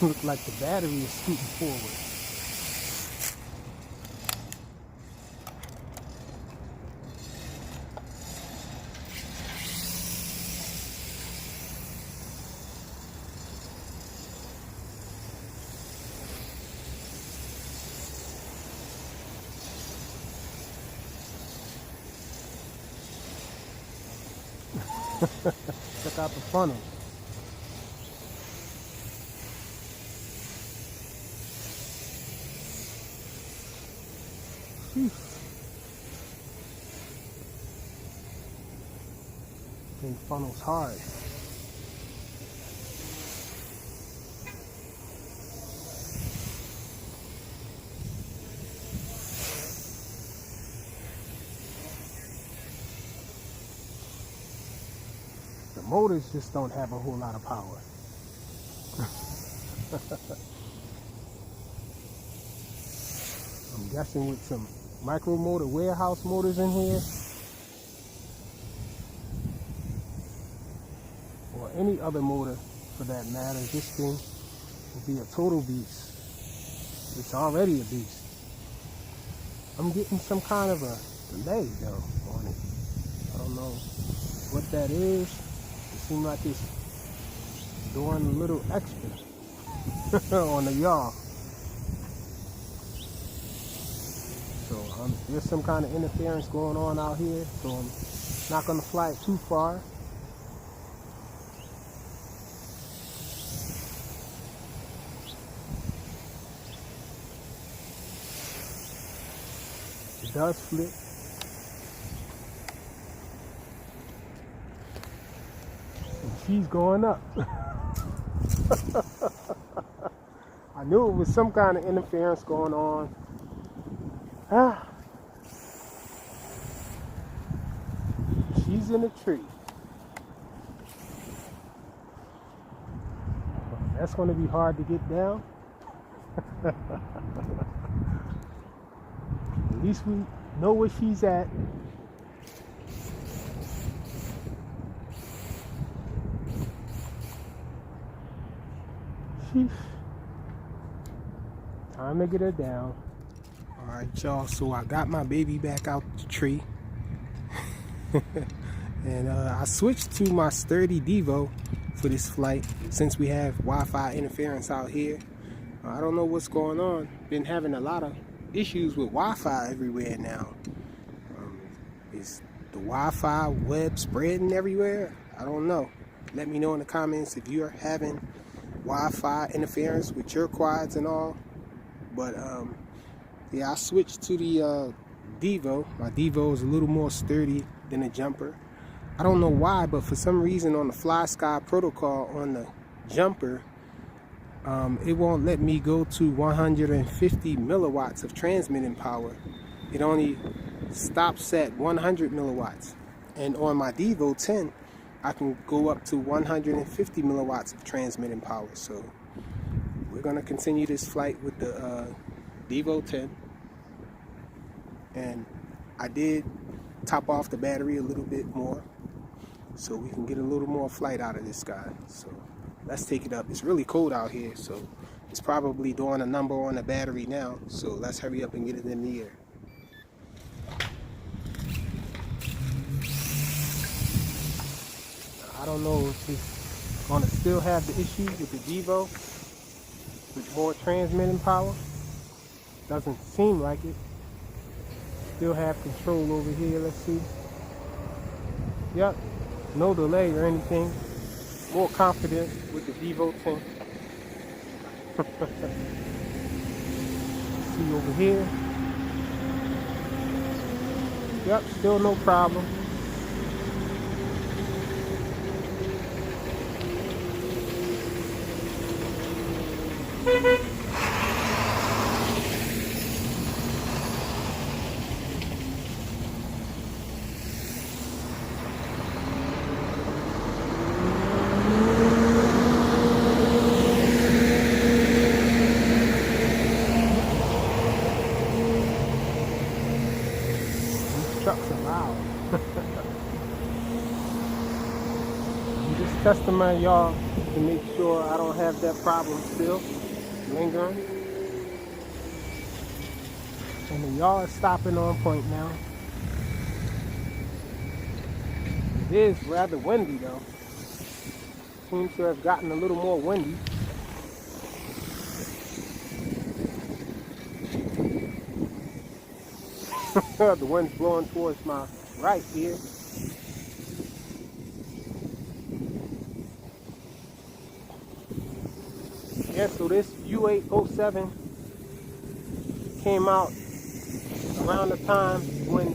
Look like the battery is scooting forward. Check out the funnel. Thing funnels hard. The motors just don't have a whole lot of power. I'm guessing with some micro motor warehouse motors in here, or any other motor for that matter, this thing will be a total beast. It's already a beast. I'm getting some kind of a delay though on it. I don't know what that is. It seems like it's doing a little extra on the yaw. So there's some kind of interference going on out here, so I'm not going to fly it too far. It does flip. And she's going up. I knew it was some kind of interference going on. She's in a tree. That's going to be hard to get down. At least we know where she's at. Time to get her down. Alright y'all, so I got my baby back out the tree. And I switched to my sturdy Devo for this flight since we have Wi-Fi interference out here. I don't know what's going on. Been having a lot of issues with Wi-Fi everywhere now. Is the Wi-Fi web spreading everywhere? I don't know. Let me know in the comments if you're having Wi-Fi interference with your quads and all. But yeah, I switched to the Devo. My Devo is a little more sturdy than a jumper. I don't know why, but for some reason on the Fly Sky protocol on the jumper, it won't let me go to 150 milliwatts of transmitting power. It only stops at 100 milliwatts. And on my Devo 10, I can go up to 150 milliwatts of transmitting power. So we're going to continue this flight with the Devo 10. And I did top off the battery a little bit more so we can get a little more flight out of this guy. So let's take it up. It's really cold out here, so it's probably doing a number on the battery now. So let's hurry up and get it in the air. I don't know if it's going to still have the issue with the Devo with more transmitting power. Doesn't seem like it. Still have control over here. Let's see. Yep, no delay or anything. More confident with the Devo 10. See over here. Yep, still no problem. Trucks are loud. I'm just testing my yaw to make sure I don't have that problem still lingering. And the yaw is stopping on point now. It is rather windy though. Seems to have gotten a little more windy. The wind's blowing towards my right here. Yeah, so this U807 came out around the time when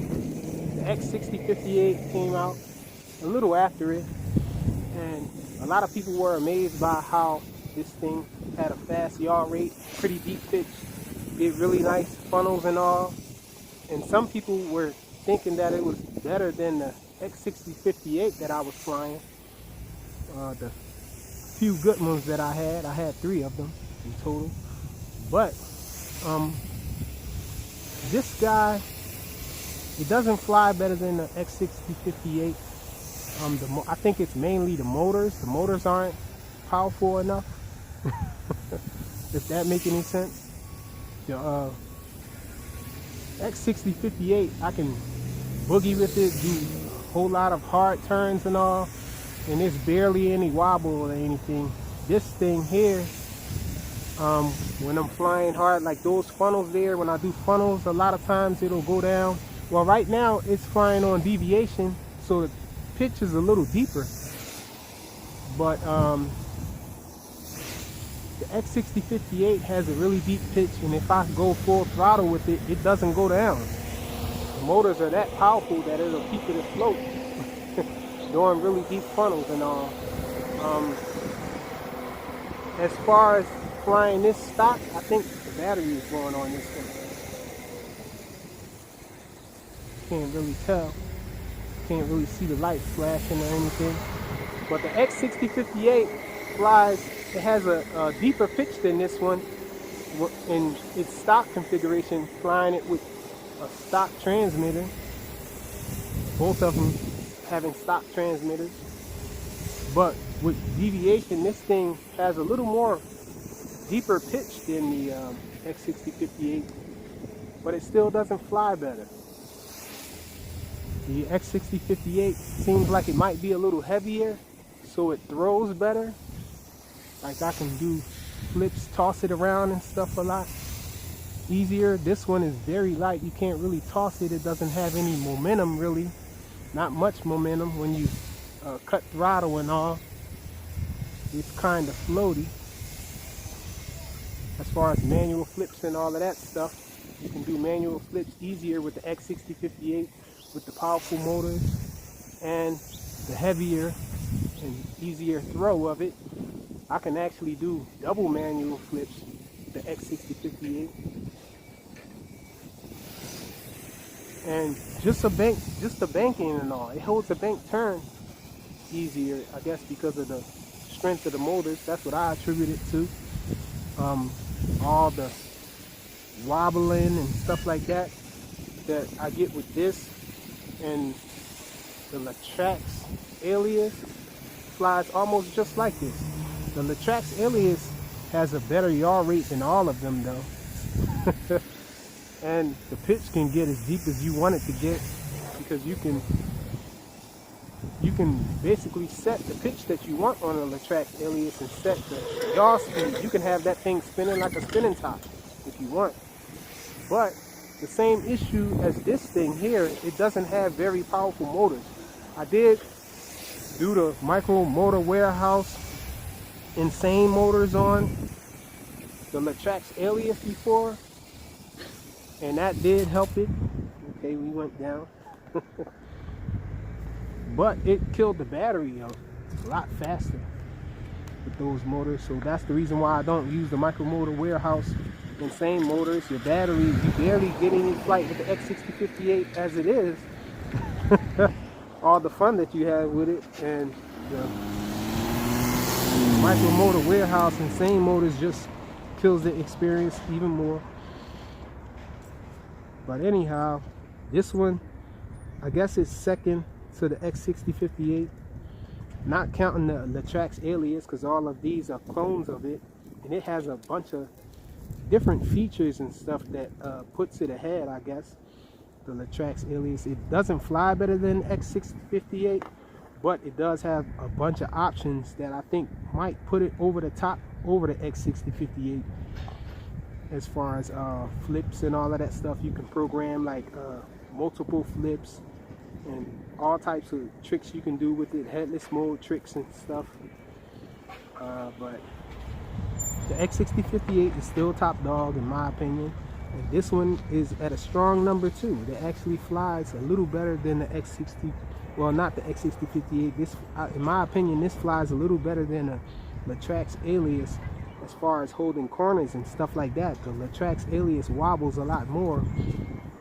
the X6058 came out, a little after it, and a lot of people were amazed by how this thing had a fast yaw rate, pretty deep pitch, did really nice funnels and all, and some people were thinking that it was better than the X6058 that I was flying. The few good ones that I had 3 of them in total, but this guy, it doesn't fly better than the X6058. I think it's mainly the motors. The motors aren't powerful enough. If that make any sense. The X6058, I can boogie with it, do a whole lot of hard turns and all, and there's barely any wobble or anything. This thing here, when I'm flying hard, like those funnels there, when I do funnels, a lot of times it'll go down. Well, right now it's flying on deviation, so the pitch is a little deeper. But the X6058 has a really deep pitch, and if I go full throttle with it, it doesn't go down. The motors are that powerful that it'll keep it afloat doing really deep funnels and all. As far as flying this stock, I think the battery is going on this thing. Can't really tell. Can't really see the lights flashing or anything. But the X6058 flies, it has a deeper pitch than this one in its stock configuration, flying it with a stock transmitter. Both of them having stock transmitters. But with deviation, this thing has a little more deeper pitch than the X6058, but it still doesn't fly better. The X6058 seems like it might be a little heavier, so it throws better. Like I can do flips, toss it around and stuff a lot easier. This one is very light. You can't really toss it. It doesn't have any momentum really. Not much momentum when you cut throttle and all. It's kind of floaty. As far as manual flips and all of that stuff, you can do manual flips easier with the X6058 with the powerful motors and the heavier and easier throw of it. I can actually do double manual flips with the X6058. And just the banking and all, it holds the bank turn easier, I guess, because of the strength of the motors. That's what I attribute it to. All the wobbling and stuff like that I get with this, and the Latrax Alias flies almost just like this. The Latrax Alias has a better yaw rate than all of them though. And the pitch can get as deep as you want it to get, because you can basically set the pitch that you want on a Latrax Alias and set the yaw speed. You can have that thing spinning like a spinning top if you want. But the same issue as this thing here, it doesn't have very powerful motors. I did do the Micro Motor Warehouse insane motors on the Latrax Alias before, and that did help it. Okay, we went down. But it killed the battery a lot faster with those motors. So that's the reason why I don't use the Micro Motor Warehouse insane motors. Your battery, you barely get any flight with the X6058 as it is. All the fun that you have with it, and the Micro Motor Warehouse insane motors just kills the experience even more. But anyhow, this one, I guess it's second to the X6058. not counting the Latrax alias, because all of these are clones of it, and it has a bunch of different features and stuff that puts it ahead, I guess. The Latrax alias, it doesn't fly better than X658, but it does have a bunch of options that I think might put it over the top over the X6058 as far as flips and all of that stuff. You can program like multiple flips and all types of tricks you can do with it, headless mode tricks and stuff. But the X6058 is still top dog in my opinion, and this one is at a strong number 2. It actually flies a little better than the X60, well, not the X6058. This, in my opinion, this flies a little better than a Latrax alias as far as holding corners and stuff like that. The Latrax alias wobbles a lot more,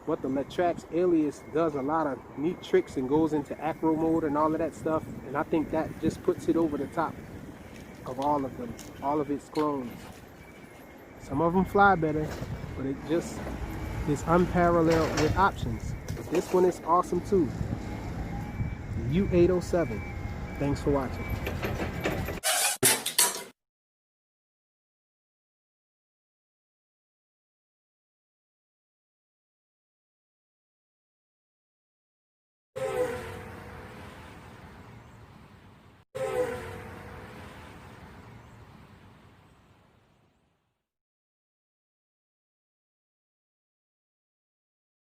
but the Latrax alias does a lot of neat tricks and goes into acro mode and all of that stuff, and I think that just puts it over the top of all of them, all of its clones. Some of them fly better, but it just is unparalleled with options. But this one is awesome too. The U807. Thanks for watching.